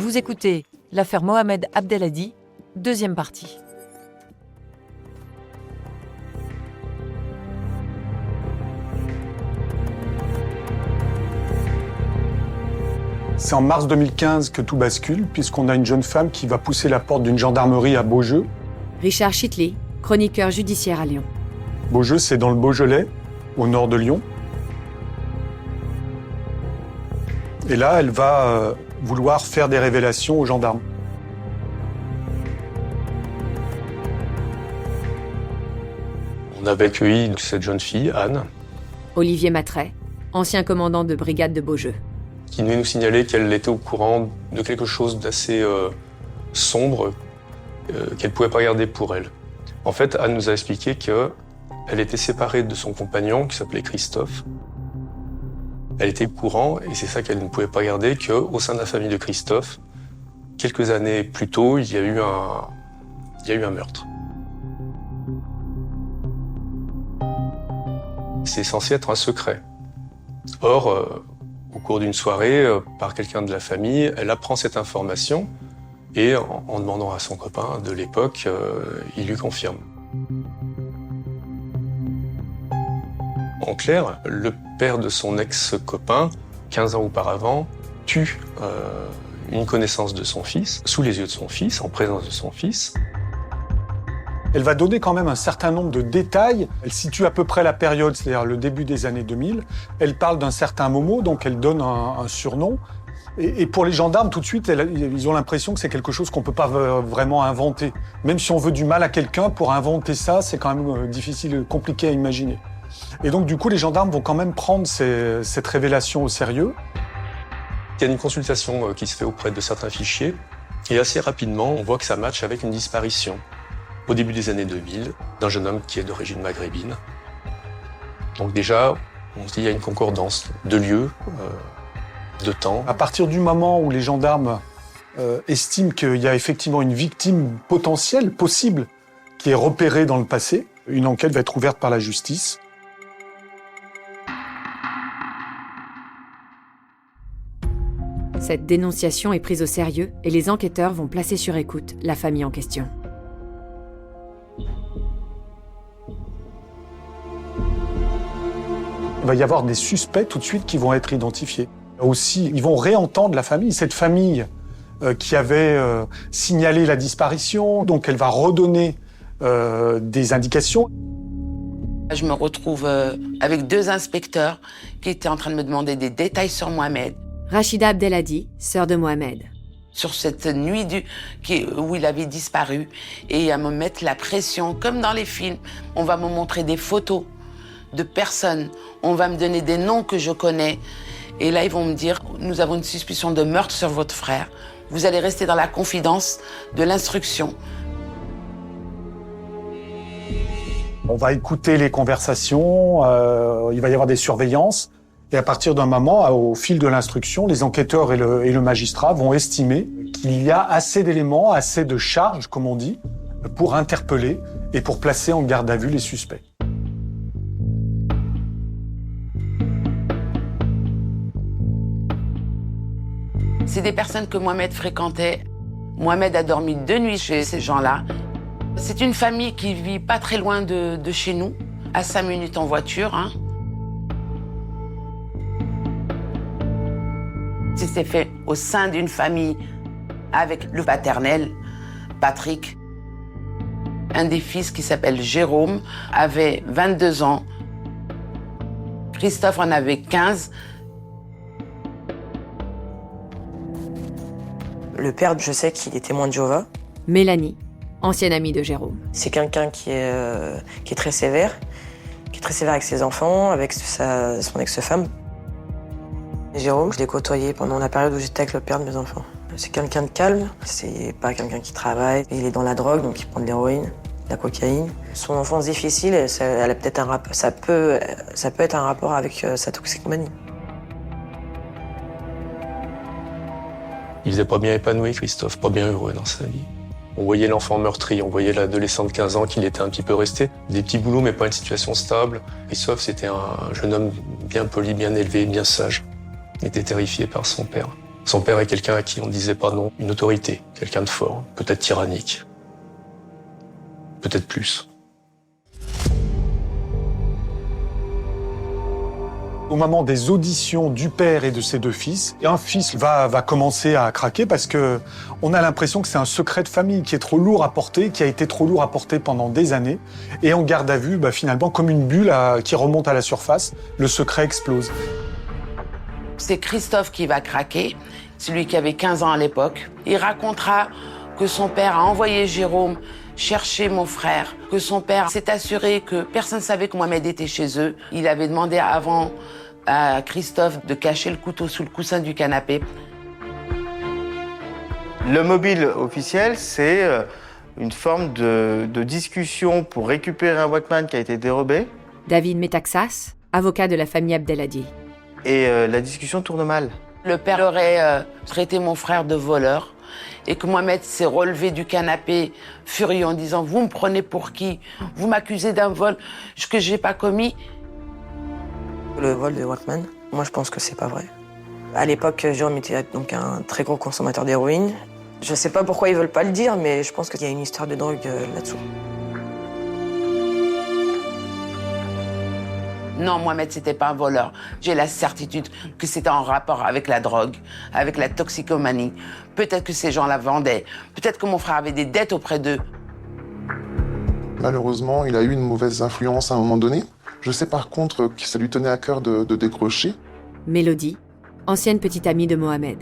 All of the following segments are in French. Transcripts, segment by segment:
Vous écoutez l'affaire Mohamed Abdelhadi, deuxième partie. C'est en mars 2015 que tout bascule, puisqu'on a une jeune femme qui va pousser la porte d'une gendarmerie à Beaujeu. Richard Chitli, chroniqueur judiciaire à Lyon. Beaujeu, c'est dans le Beaujolais, au nord de Lyon. Et là, elle va vouloir faire des révélations aux gendarmes. On avait accueilli cette jeune fille, Anne, Olivier Matret, ancien commandant de brigade de Beaujeu. qui venait nous signaler qu'elle était au courant de quelque chose d'assez sombre qu'elle ne pouvait pas garder pour elle. En fait, Anne nous a expliqué qu'elle était séparée de son compagnon, qui s'appelait Christophe. Elle était au courant, et c'est ça qu'elle ne pouvait pas garder, qu'au sein de la famille de Christophe, quelques années plus tôt, il y a eu un meurtre. C'est censé être un secret. Or, au cours d'une soirée, par quelqu'un de la famille, elle apprend cette information et en demandant à son copain de l'époque, il lui confirme. En clair, le père de son ex-copain, 15 ans auparavant, tue une connaissance de son fils, sous les yeux de son fils, en présence de son fils. Elle va donner quand même un certain nombre de détails. Elle situe à peu près la période, c'est-à-dire le début des années 2000. Elle parle d'un certain Momo, donc elle donne un surnom. Et pour les gendarmes, tout de suite, ils ont l'impression que c'est quelque chose qu'on ne peut pas vraiment inventer. Même si on veut du mal à quelqu'un, pour inventer ça, c'est quand même difficile, compliqué à imaginer. Et donc, du coup, les gendarmes vont quand même prendre cette révélation au sérieux. Il y a une consultation qui se fait auprès de certains fichiers. Et assez rapidement, on voit que ça matche avec une disparition, au début des années 2000, d'un jeune homme qui est d'origine maghrébine. Donc déjà, on se dit qu'il y a une concordance de lieu, de temps. À partir du moment où les gendarmes estiment qu'il y a effectivement une victime potentielle, possible, qui est repérée dans le passé, une enquête va être ouverte par la justice. Cette dénonciation est prise au sérieux et les enquêteurs vont placer sur écoute la famille en question. Il va y avoir des suspects tout de suite qui vont être identifiés. Aussi, ils vont réentendre la famille, cette famille qui avait signalé la disparition, donc elle va redonner des indications. Je me retrouve avec 2 inspecteurs qui étaient en train de me demander des détails sur Mohamed. Rachida Abdelhadi, sœur de Mohamed. Sur cette nuit où il avait disparu, et à me mettre la pression, comme dans les films. On va me montrer des photos de personnes, on va me donner des noms que je connais. Et là, ils vont me dire, nous avons une suspicion de meurtre sur votre frère. Vous allez rester dans la confidence de l'instruction. On va écouter les conversations, il va y avoir des surveillances. Et à partir d'un moment, au fil de l'instruction, les enquêteurs et le magistrat vont estimer qu'il y a assez d'éléments, assez de charges, comme on dit, pour interpeller et pour placer en garde à vue les suspects. C'est des personnes que Mohamed fréquentait. Mohamed a dormi 2 nuits chez ces gens-là. C'est une famille qui vit pas très loin de chez nous, à 5 minutes en voiture. C'était fait au sein d'une famille avec le paternel, Patrick. Un des fils qui s'appelle Jérôme avait 22 ans. Christophe en avait 15. Le père, je sais qu'il est témoin de Jéhovah. Mélanie, ancienne amie de Jérôme. C'est quelqu'un qui est très sévère, avec ses enfants, avec son ex-femme. Jérôme, je l'ai côtoyé pendant la période où j'étais avec le père de mes enfants. C'est quelqu'un de calme, c'est pas quelqu'un qui travaille. Il est dans la drogue, donc il prend de l'héroïne, de la cocaïne. Son enfance difficile, elle a peut-être ça peut être un rapport avec sa toxicomanie. Il faisait pas bien épanoui, Christophe, pas bien heureux dans sa vie. On voyait l'enfant meurtri, on voyait l'adolescent de 15 ans qu'il était un petit peu resté. Des petits boulots, mais pas une situation stable. Christophe, c'était un jeune homme bien poli, bien élevé, bien sage. Il était terrifié par son père. Son père est quelqu'un à qui on ne disait pas non, une autorité, quelqu'un de fort, peut-être tyrannique, peut-être plus. Au moment des auditions du père et de ses deux fils, un fils va commencer à craquer parce que on a l'impression que c'est un secret de famille qui est trop lourd à porter, qui a été trop lourd à porter pendant des années. Et en garde à vue, finalement, comme une bulle qui remonte à la surface, le secret explose. C'est Christophe qui va craquer, celui qui avait 15 ans à l'époque. Il racontera que son père a envoyé Jérôme chercher mon frère, que son père s'est assuré que personne ne savait que Mohamed était chez eux. Il avait demandé avant à Christophe de cacher le couteau sous le coussin du canapé. Le mobile officiel, c'est une forme de discussion pour récupérer un Walkman qui a été dérobé. David Metaxas, avocat de la famille Abdelhadi. Et la discussion tourne mal. Le père aurait traité mon frère de voleur et que Mohamed s'est relevé du canapé furieux en disant « Vous me prenez pour qui? Vous m'accusez d'un vol que je n'ai pas commis ?» Le vol de Walkman, moi je pense que c'est pas vrai. À l'époque, Jérôme était donc un très gros consommateur d'héroïne. Je sais pas pourquoi ils veulent pas le dire, mais je pense qu'il y a une histoire de drogue là-dessous. Non, Mohamed, c'était pas un voleur. J'ai la certitude que c'était en rapport avec la drogue, avec la toxicomanie. Peut-être que ces gens la vendaient. Peut-être que mon frère avait des dettes auprès d'eux. Malheureusement, il a eu une mauvaise influence à un moment donné. Je sais par contre que ça lui tenait à cœur de décrocher. Mélodie, ancienne petite amie de Mohamed.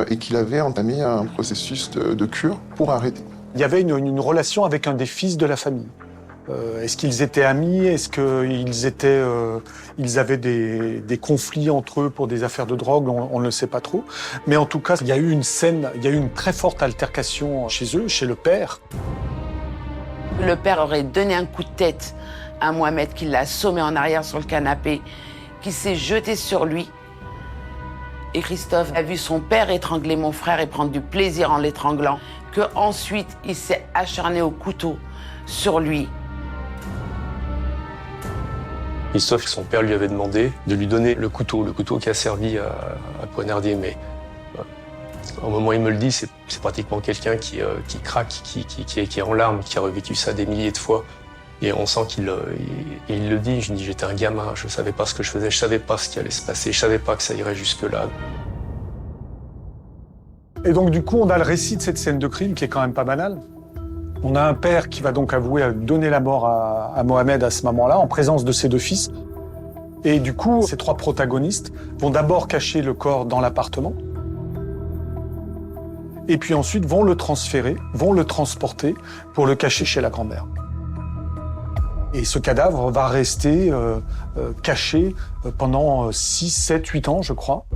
Et qu'il avait entamé un processus de cure pour arrêter. Il y avait une relation avec un des fils de la famille. Est-ce qu'ils étaient amis? Est-ce qu'ils avaient des conflits entre eux pour des affaires de drogue? On ne le sait pas trop. Mais en tout cas, il y a eu une très forte altercation chez eux, chez le père. Le père aurait donné un coup de tête à Mohamed, qui l'a assommé en arrière sur le canapé, qui s'est jeté sur lui. Et Christophe a vu son père étrangler mon frère et prendre du plaisir en l'étranglant, qu'ensuite il s'est acharné au couteau sur lui. Christophe, son père lui avait demandé de lui donner le couteau qui a servi à poignarder. Mais au moment où il me le dit, c'est pratiquement quelqu'un qui craque, qui est en larmes, qui a revécu ça des milliers de fois. Et on sent qu'il le dit. Je dis, j'étais un gamin, je savais pas ce que je faisais, je savais pas ce qui allait se passer, je savais pas que ça irait jusque-là. Et donc du coup, on a le récit de cette scène de crime qui est quand même pas banale. On a un père qui va donc avouer à donner la mort à Mohamed à ce moment-là, en présence de ses deux fils. Et du coup, ces trois protagonistes vont d'abord cacher le corps dans l'appartement. Et puis ensuite vont le transférer, vont le transporter pour le cacher chez la grand-mère. Et ce cadavre va rester caché pendant 6, 7, 8 ans, je crois.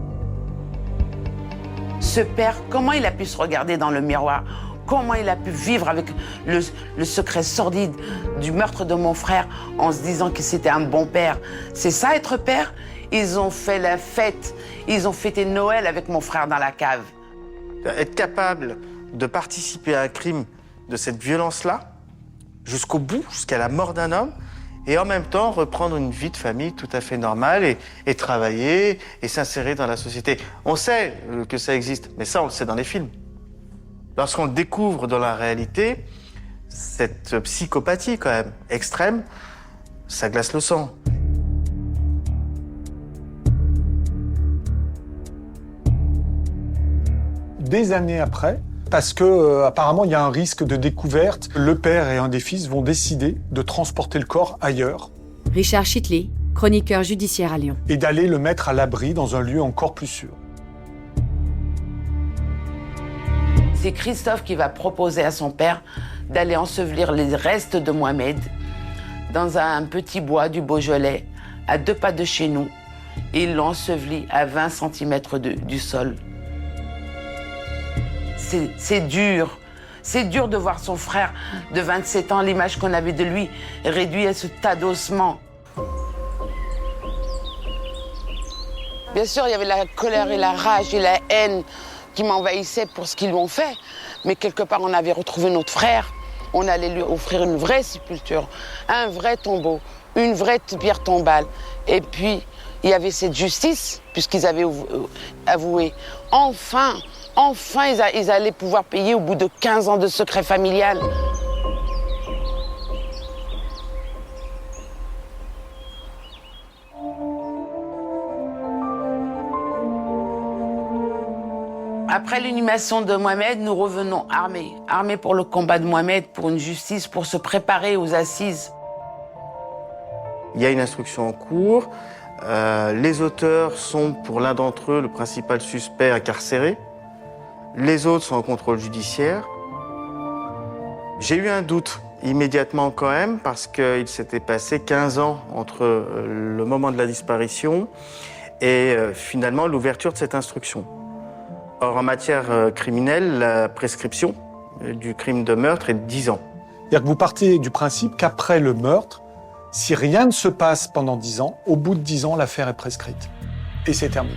Ce père, comment il a pu se regarder dans le miroir? Comment il a pu vivre avec le secret sordide du meurtre de mon frère en se disant que c'était un bon père? C'est ça, être père? Ils ont fait la fête, ils ont fêté Noël avec mon frère dans la cave. Être capable de participer à un crime de cette violence-là, jusqu'au bout, jusqu'à la mort d'un homme, et en même temps reprendre une vie de famille tout à fait normale et travailler et s'insérer dans la société. On sait que ça existe, mais ça on le sait dans les films. Lorsqu'on le découvre dans la réalité, cette psychopathie quand même extrême, ça glace le sang. Des années après, parce que apparemment il y a un risque de découverte, le père et un des fils vont décider de transporter le corps ailleurs. Richard Chitley, chroniqueur judiciaire à Lyon. Et d'aller le mettre à l'abri dans un lieu encore plus sûr. C'est Christophe qui va proposer à son père d'aller ensevelir les restes de Mohamed dans un petit bois du Beaujolais, à 2 pas de chez nous. Et ils l'ont enseveli à 20 cm du sol. C'est dur. C'est dur de voir son frère de 27 ans, l'image qu'on avait de lui, réduit à ce tas d'ossements. Bien sûr, il y avait la colère et la rage et la haine qui m'envahissaient pour ce qu'ils lui ont fait. Mais quelque part, on avait retrouvé notre frère. On allait lui offrir une vraie sépulture, un vrai tombeau, une vraie pierre tombale. Et puis, il y avait cette justice, puisqu'ils avaient avoué. Enfin, ils allaient pouvoir payer au bout de 15 ans de secret familial. Après l'inhumation de Mohamed, nous revenons armés. Armés pour le combat de Mohamed, pour une justice, pour se préparer aux assises. Il y a une instruction en cours. Les auteurs sont, pour l'un d'entre eux, le principal suspect incarcéré. Les autres sont en contrôle judiciaire. J'ai eu un doute immédiatement quand même, parce qu'il s'était passé 15 ans entre le moment de la disparition et finalement l'ouverture de cette instruction. Or, en matière criminelle, la prescription du crime de meurtre est de 10 ans. C'est-à-dire que vous partez du principe qu'après le meurtre, si rien ne se passe pendant 10 ans, au bout de 10 ans, l'affaire est prescrite. Et c'est terminé.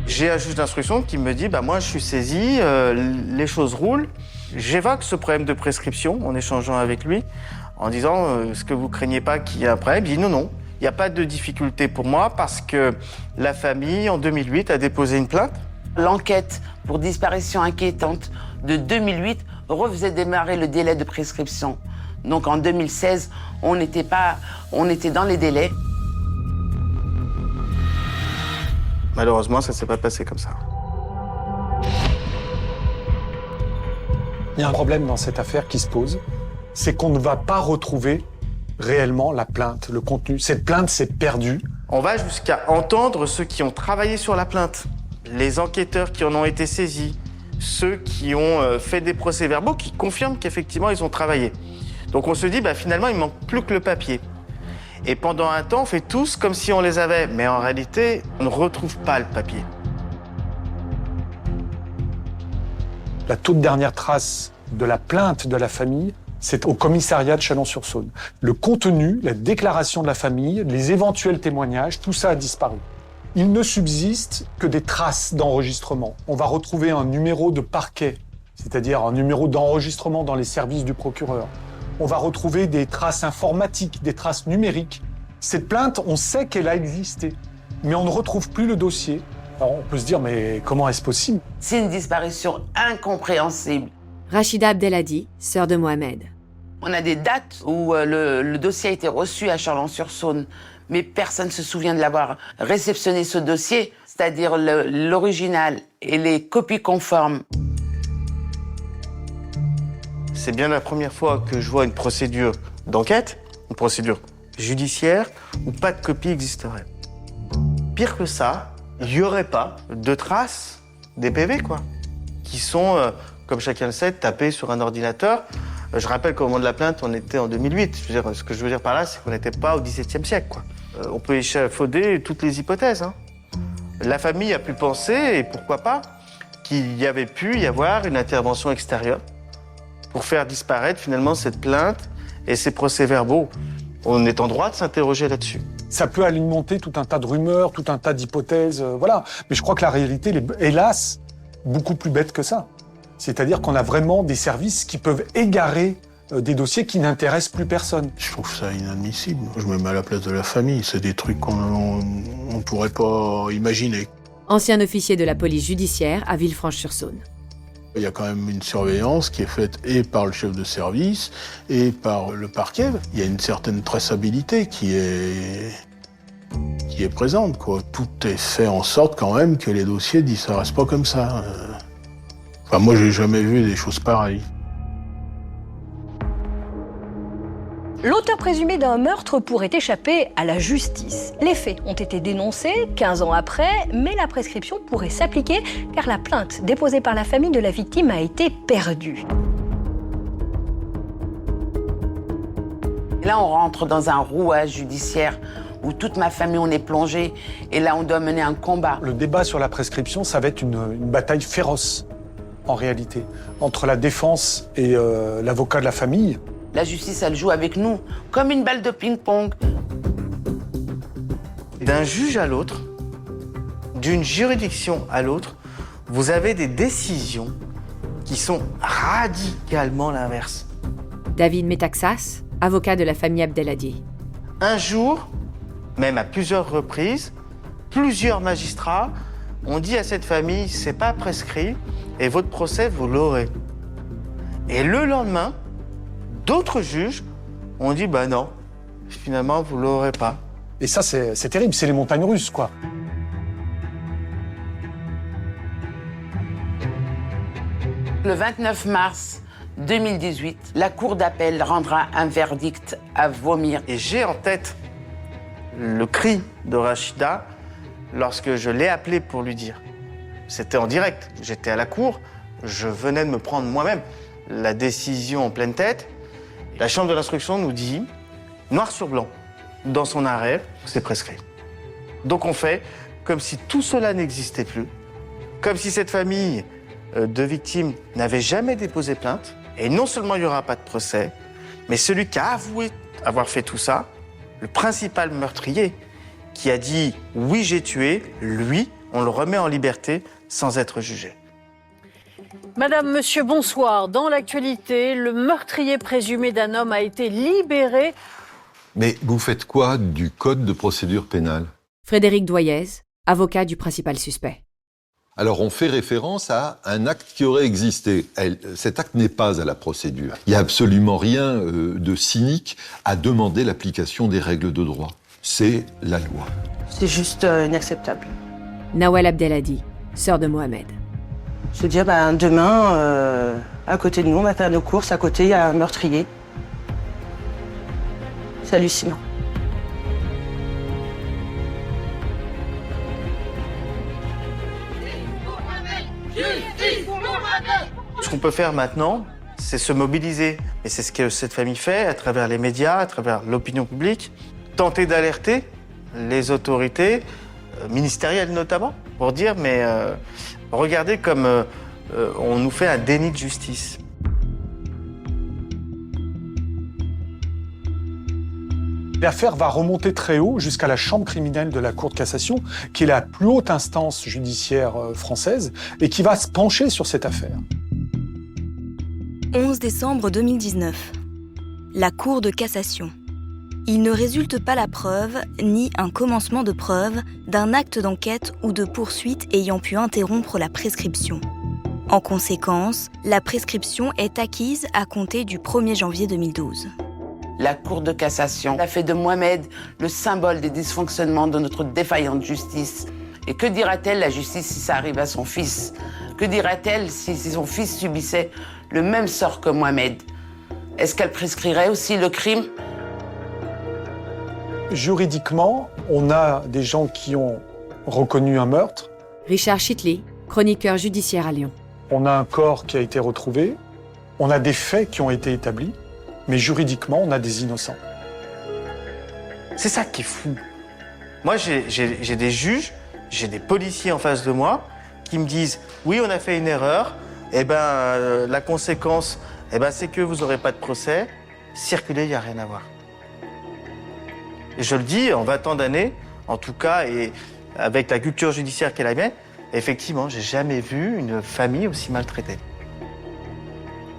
J'ai un juge d'instruction qui me dit moi je suis saisi, les choses roulent. J'évoque ce problème de prescription en échangeant avec lui, en disant est-ce que vous craignez pas qu'il y ait un problème? Il dit non, il n'y a pas de difficulté pour moi parce que la famille en 2008 a déposé une plainte. L'enquête pour disparition inquiétante de 2008 refaisait démarrer le délai de prescription. Donc en 2016, on était dans les délais. Malheureusement, ça ne s'est pas passé comme ça. Il y a un problème dans cette affaire qui se pose, c'est qu'on ne va pas retrouver réellement la plainte, le contenu. Cette plainte s'est perdue. On va jusqu'à entendre ceux qui ont travaillé sur la plainte, les enquêteurs qui en ont été saisis, ceux qui ont fait des procès-verbaux qui confirment qu'effectivement ils ont travaillé. Donc on se dit finalement il manque plus que le papier. Et pendant un temps on fait tous comme si on les avait, mais en réalité on ne retrouve pas le papier. La toute dernière trace de la plainte de la famille, c'est au commissariat de Chalon-sur-Saône. Le contenu, la déclaration de la famille, les éventuels témoignages, tout ça a disparu. Il ne subsiste que des traces d'enregistrement. On va retrouver un numéro de parquet, c'est-à-dire un numéro d'enregistrement dans les services du procureur. On va retrouver des traces informatiques, des traces numériques. Cette plainte, on sait qu'elle a existé, mais on ne retrouve plus le dossier. Alors on peut se dire, mais comment est-ce possible? C'est une disparition incompréhensible. Rachida Abdelhadi, sœur de Mohamed. On a des dates où le dossier a été reçu à Chalon-sur-Saône, mais personne ne se souvient de l'avoir réceptionné ce dossier, c'est-à-dire l'original et les copies conformes. C'est bien la première fois que je vois une procédure d'enquête, une procédure judiciaire, où pas de copie existerait. Pire que ça, il n'y aurait pas de traces des PV, qui sont, comme chacun le sait, tapés sur un ordinateur. Je rappelle qu'au moment de la plainte, on était en 2008. Ce que je veux dire par là, c'est qu'on n'était pas au XVIIe siècle, On peut échafauder toutes les hypothèses. La famille a pu penser, et pourquoi pas, qu'il y avait pu y avoir une intervention extérieure pour faire disparaître finalement cette plainte et ces procès-verbaux. On est en droit de s'interroger là-dessus. Ça peut alimenter tout un tas de rumeurs, tout un tas d'hypothèses, voilà. Mais je crois que la réalité est, hélas, beaucoup plus bête que ça. C'est-à-dire qu'on a vraiment des services qui peuvent égarer des dossiers qui n'intéressent plus personne. Je trouve ça inadmissible. Je me mets à la place de la famille. C'est des trucs qu'on ne pourrait pas imaginer. Ancien officier de la police judiciaire à Villefranche-sur-Saône. Il y a quand même une surveillance qui est faite et par le chef de service et par le parquet. Il y a une certaine traçabilité qui est présente, Tout est fait en sorte quand même que les dossiers disparaissent pas comme ça. Moi, j'ai jamais vu des choses pareilles. L'auteur présumé d'un meurtre pourrait échapper à la justice. Les faits ont été dénoncés 15 ans après, mais la prescription pourrait s'appliquer car la plainte déposée par la famille de la victime a été perdue. Et là, on rentre dans un rouage judiciaire où toute ma famille, on est plongé. Et là, on doit mener un combat. Le débat sur la prescription, ça va être une bataille féroce, en réalité, entre la défense et l'avocat de la famille. La justice, elle joue avec nous, comme une balle de ping-pong. D'un juge à l'autre, d'une juridiction à l'autre, vous avez des décisions qui sont radicalement l'inverse. David Metaxas, avocat de la famille Abdelhadi. Un jour, même à plusieurs reprises, plusieurs magistrats ont dit à cette famille, c'est pas prescrit et votre procès, vous l'aurez. Et le lendemain, d'autres juges ont dit, bah non, finalement, vous l'aurez pas. Et ça, c'est terrible, c'est les montagnes russes, quoi. Le 29 mars 2018, la Cour d'appel rendra un verdict à vomir. Et j'ai en tête le cri de Rachida lorsque je l'ai appelé pour lui dire. C'était en direct, j'étais à la cour, je venais de me prendre moi-même la décision en pleine tête. La chambre de l'instruction nous dit, noir sur blanc, dans son arrêt, c'est prescrit. Donc on fait comme si tout cela n'existait plus, comme si cette famille de victimes n'avait jamais déposé plainte, et non seulement il n'y aura pas de procès, mais celui qui a avoué avoir fait tout ça, le principal meurtrier, qui a dit « oui, j'ai tué », lui, on le remet en liberté sans être jugé. Madame, monsieur, bonsoir. Dans l'actualité, le meurtrier présumé d'un homme a été libéré. Mais vous faites quoi du code de procédure pénale? Frédéric Doyez, avocat du principal suspect. Alors on fait référence à un acte qui aurait existé. Cet acte n'est pas à la procédure. Il n'y a absolument rien de cynique à demander l'application des règles de droit. C'est la loi. C'est juste inacceptable. Nawal Abdelhadi, sœur de Mohamed. Se dire, demain, à côté de nous, on va faire nos courses, à côté, il y a un meurtrier. C'est hallucinant. Ce qu'on peut faire maintenant, c'est se mobiliser. Et c'est ce que cette famille fait à travers les médias, à travers l'opinion publique. Tenter d'alerter les autorités, ministérielles notamment, pour dire, mais regardez comme on nous fait un déni de justice. L'affaire va remonter très haut jusqu'à la chambre criminelle de la Cour de cassation, qui est la plus haute instance judiciaire française, et qui va se pencher sur cette affaire. 11 décembre 2019. La Cour de cassation. Il ne résulte pas la preuve, ni un commencement de preuve, d'un acte d'enquête ou de poursuite ayant pu interrompre la prescription. En conséquence, la prescription est acquise à compter du 1er janvier 2012. La Cour de cassation a fait de Mohamed le symbole des dysfonctionnements de notre défaillante justice. Et que dira-t-elle, la justice, si ça arrive à son fils? Que dira-t-elle si son fils subissait le même sort que Mohamed? Est-ce qu'elle prescrirait aussi le crime? Juridiquement, on a des gens qui ont reconnu un meurtre. Richard Chitley, chroniqueur judiciaire à Lyon. On a un corps qui a été retrouvé. On a des faits qui ont été établis. Mais juridiquement, on a des innocents. C'est ça qui est fou. Moi, j'ai des juges, j'ai des policiers en face de moi qui me disent « Oui, on a fait une erreur. La conséquence, c'est que vous n'aurez pas de procès. Circuler, il n'y a rien à voir. » Et je le dis, en 20 ans d'années, en tout cas, et avec la culture judiciaire qu'elle a mienne, effectivement, j'ai jamais vu une famille aussi maltraitée.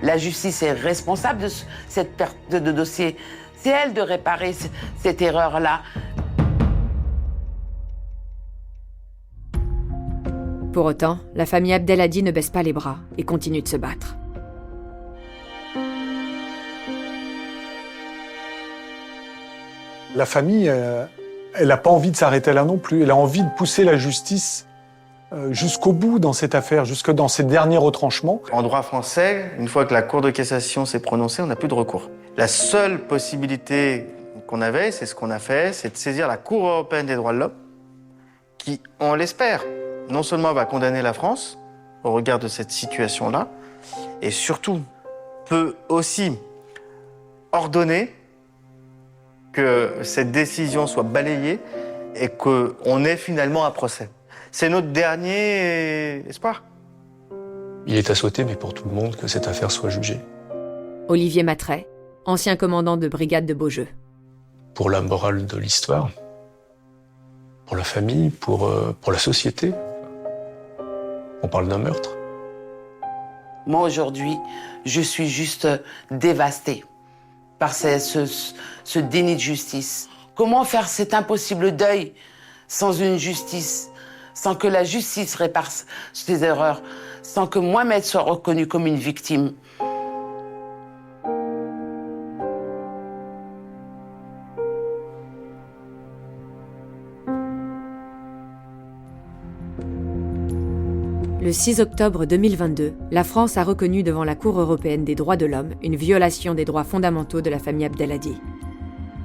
La justice est responsable de cette perte de dossier. C'est elle de réparer cette erreur-là. Pour autant, la famille Abdelhadi ne baisse pas les bras et continue de se battre. La famille, elle n'a pas envie de s'arrêter là non plus. Elle a envie de pousser la justice jusqu'au bout dans cette affaire, jusque dans ses derniers retranchements. En droit français, une fois que la Cour de cassation s'est prononcée, on n'a plus de recours. La seule possibilité qu'on avait, c'est ce qu'on a fait, c'est de saisir la Cour européenne des droits de l'homme, qui, on l'espère, non seulement va condamner la France au regard de cette situation-là, et surtout peut aussi ordonner que cette décision soit balayée et qu'on ait finalement un procès. C'est notre dernier espoir. Il est à souhaiter, mais pour tout le monde, que cette affaire soit jugée. Olivier Matret, ancien commandant de brigade de Beaujeu. Pour la morale de l'histoire, pour la famille, pour la société. On parle d'un meurtre. Moi, aujourd'hui, je suis juste dévastée par ce déni de justice. Comment faire cet impossible deuil sans une justice, sans que la justice répare ses erreurs, sans que Mohamed soit reconnu comme une victime? Le 6 octobre 2022, la France a reconnu devant la Cour européenne des droits de l'homme une violation des droits fondamentaux de la famille Abdelhadi.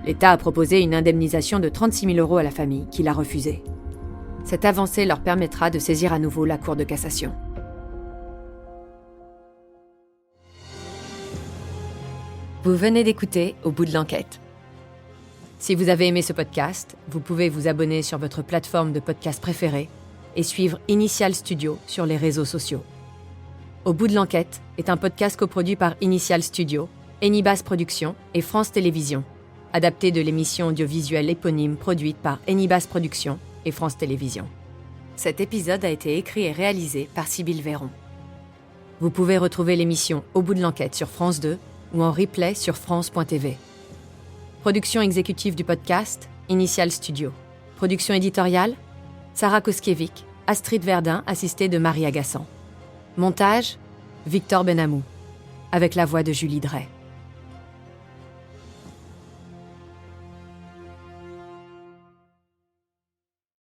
L'État a proposé une indemnisation de 36 000 € à la famille, qui l'a refusée. Cette avancée leur permettra de saisir à nouveau la Cour de cassation. Vous venez d'écouter Au bout de l'enquête. Si vous avez aimé ce podcast, vous pouvez vous abonner sur votre plateforme de podcast préférée et suivre Initial Studio sur les réseaux sociaux. Au bout de l'enquête est un podcast coproduit par Initial Studio, Enibas Productions et France Télévisions, adapté de l'émission audiovisuelle éponyme produite par Enibas Productions et France Télévisions. Cet épisode a été écrit et réalisé par Sybille Véron. Vous pouvez retrouver l'émission Au bout de l'enquête sur France 2 ou en replay sur France.tv. Production exécutive du podcast, Initial Studio. Production éditoriale, Sarah Koskiewicz, Astrid Verdun, assistée de Marie Agassan. Montage, Victor Benamou, avec la voix de Julie Drey.